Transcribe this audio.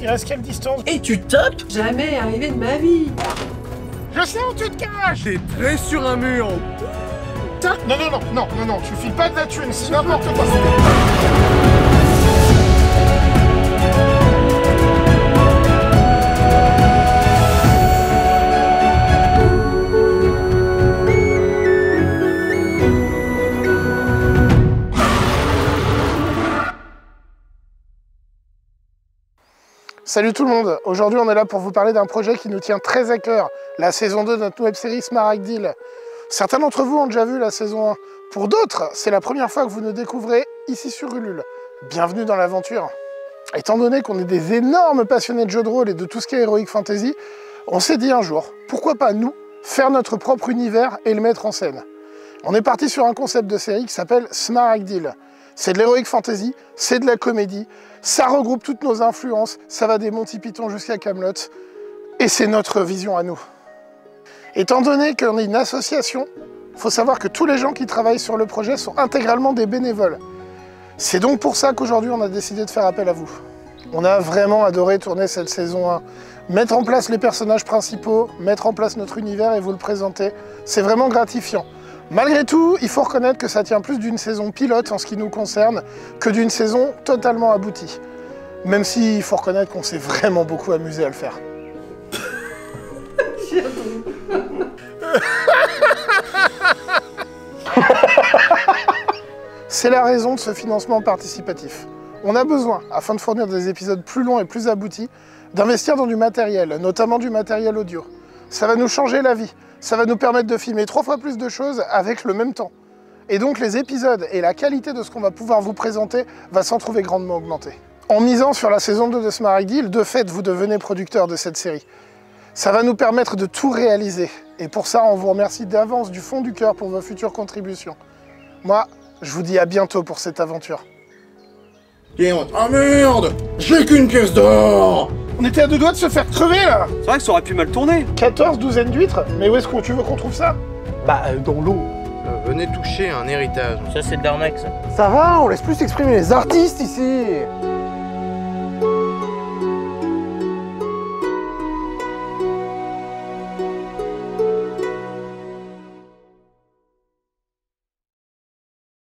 Il reste quelle distance? Et tu tapes? Jamais arrivé de ma vie. Je sais où tu te caches! T'es très sur un mur. Non, tu files pas de la thune, c'est n'importe quoi. Salut tout le monde, aujourd'hui on est là pour vous parler d'un projet qui nous tient très à cœur, la saison 2 de notre web-série Smaragdil. Certains d'entre vous ont déjà vu la saison 1, pour d'autres, c'est la première fois que vous nous découvrez ici sur Ulule. Bienvenue dans l'aventure. Étant donné qu'on est des énormes passionnés de jeux de rôle et de tout ce qui est Heroic Fantasy, on s'est dit un jour, pourquoi pas nous, faire notre propre univers et le mettre en scène. On est parti sur un concept de série qui s'appelle Smaragdil. C'est de l'Heroic Fantasy, c'est de la comédie, ça regroupe toutes nos influences, ça va des Monty Python jusqu'à Camelot, et c'est notre vision à nous. Étant donné qu'on est une association, il faut savoir que tous les gens qui travaillent sur le projet sont intégralement des bénévoles. C'est donc pour ça qu'aujourd'hui on a décidé de faire appel à vous. On a vraiment adoré tourner cette saison 1. Mettre en place les personnages principaux, mettre en place notre univers et vous le présenter, c'est vraiment gratifiant. Malgré tout, il faut reconnaître que ça tient plus d'une saison pilote en ce qui nous concerne que d'une saison totalement aboutie. Même s'il faut reconnaître qu'on s'est vraiment beaucoup amusé à le faire. C'est la raison de ce financement participatif. On a besoin, afin de fournir des épisodes plus longs et plus aboutis, d'investir dans du matériel, notamment du matériel audio. Ça va nous changer la vie. Ça va nous permettre de filmer 3 fois plus de choses avec le même temps. Et donc les épisodes et la qualité de ce qu'on va pouvoir vous présenter va s'en trouver grandement augmenter. En misant sur la saison 2 de Smaragdil, de fait, vous devenez producteur de cette série. Ça va nous permettre de tout réaliser. Et pour ça, on vous remercie d'avance du fond du cœur pour vos futures contributions. Moi, je vous dis à bientôt pour cette aventure. Ah merde! J'ai qu'une pièce d'or! On était à 2 doigts de se faire crever là! C'est vrai que ça aurait pu mal tourner. 14 douzaines d'huîtres? Mais où est-ce que tu veux qu'on trouve ça? Bah, dans l'eau. Venez toucher un héritage. Ça, c'est de l'arnaque, ça. Ça va, on laisse plus s'exprimer les artistes ici.